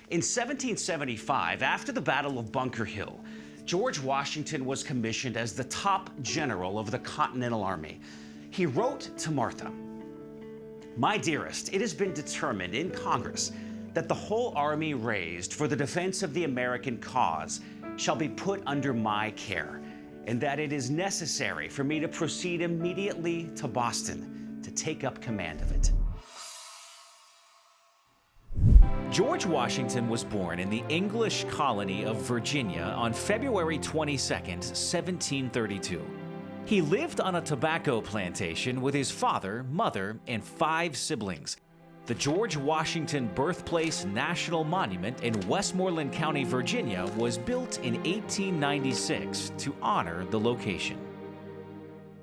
In 1775, after the Battle of Bunker Hill, George Washington was commissioned as the top general of the Continental Army. He wrote to Martha, "My dearest, it has been determined in Congress that the whole army raised for the defense of the American cause shall be put under my care, and that it is necessary for me to proceed immediately to Boston to take up command of it." George Washington was born in the English colony of Virginia on February 22, 1732. He lived on a tobacco plantation with his father, mother, and 5 siblings. The George Washington Birthplace National Monument in Westmoreland County, Virginia, was built in 1896 to honor the location.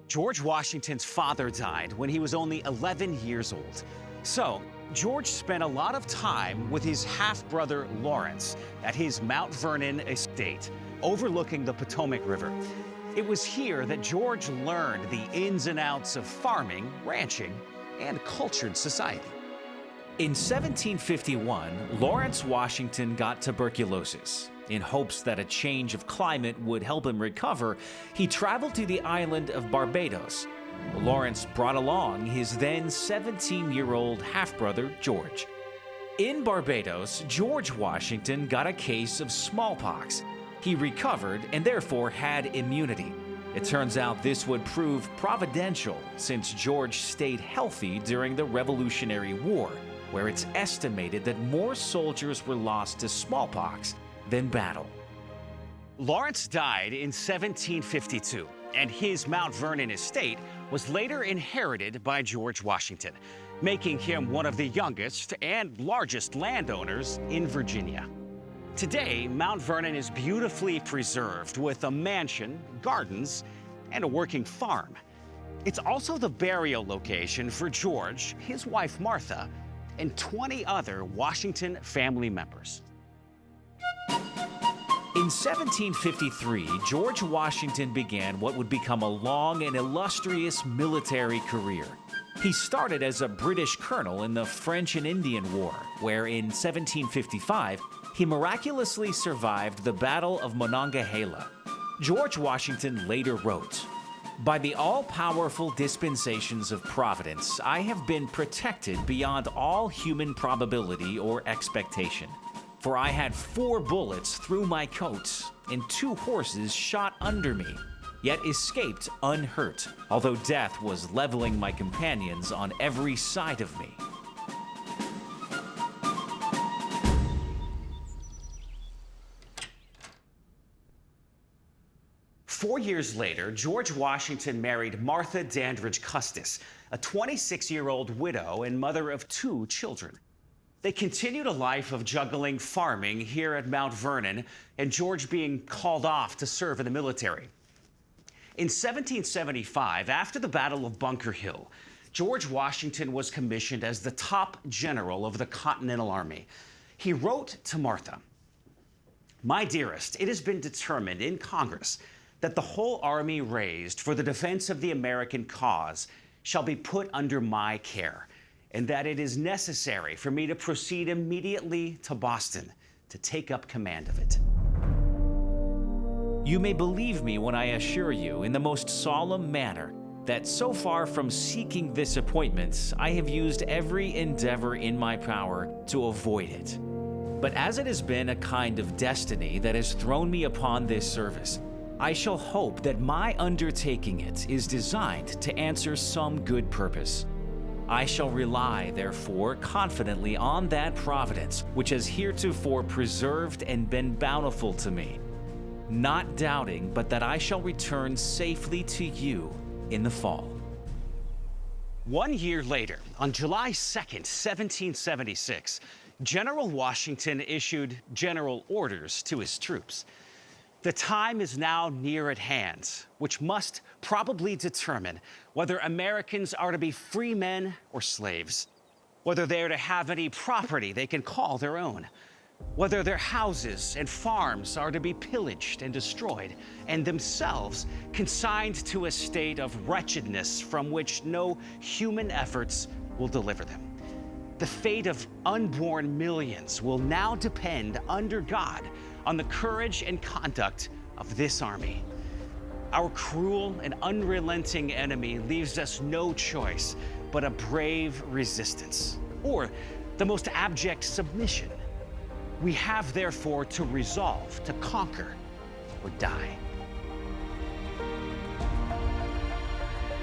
George Washington's father died when he was only 11 years old. So, George spent a lot of time with his half-brother Lawrence at his Mount Vernon estate, overlooking the Potomac River. It was here that George learned the ins and outs of farming, ranching, and cultured society. In 1751, Lawrence Washington got tuberculosis. In hopes that a change of climate would help him recover, he traveled to the island of Barbados. Lawrence brought along his then 17-year-old half-brother, George. In Barbados, George Washington got a case of smallpox. He recovered and therefore had immunity. It turns out this would prove providential since George stayed healthy during the Revolutionary War, where it's estimated that more soldiers were lost to smallpox than battle. Lawrence died in 1752, and his Mount Vernon estate was later inherited by George Washington, making him one of the youngest and largest landowners in Virginia. Today, Mount Vernon is beautifully preserved with a mansion, gardens, and a working farm. It's also the burial location for George, his wife Martha, and 20 other Washington family members. In 1753, George Washington began what would become a long and illustrious military career. He started as a British colonel in the French and Indian War, where in 1755, he miraculously survived the Battle of Monongahela. George Washington later wrote, "By the all-powerful dispensations of Providence, I have been protected beyond all human probability or expectation. For I had 4 bullets through my coat, and 2 horses shot under me, yet escaped unhurt, although death was leveling my companions on every side of me." Four years later, George Washington married Martha Dandridge Custis, a 26-year-old widow and mother of 2 children. They continued a life of juggling farming here at Mount Vernon and George being called off to serve in the military. In 1775, after the Battle of Bunker Hill, George Washington was commissioned as the top general of the Continental Army. He wrote to Martha, "My dearest, it has been determined in Congress that the whole army raised for the defense of the American cause shall be put under my care, and that it is necessary for me to proceed immediately to Boston to take up command of it." You may believe me when I assure you in the most solemn manner that so far from seeking this appointment, I have used every endeavor in my power to avoid it. But as it has been a kind of destiny that has thrown me upon this service, I shall hope that my undertaking it is designed to answer some good purpose. I shall rely, therefore, confidently on that providence which has heretofore preserved and been bountiful to me, not doubting but that I shall return safely to you in the fall. 1 year later, on July 2nd, 1776, General Washington issued general orders to his troops. The time is now near at hand, which must probably determine whether Americans are to be free men or slaves, whether they are to have any property they can call their own, whether their houses and farms are to be pillaged and destroyed, and themselves consigned to a state of wretchedness from which no human efforts will deliver them. The fate of unborn millions will now depend under God on the courage and conduct of this army. Our cruel and unrelenting enemy leaves us no choice but a brave resistance, or the most abject submission. We have therefore to resolve to conquer or die.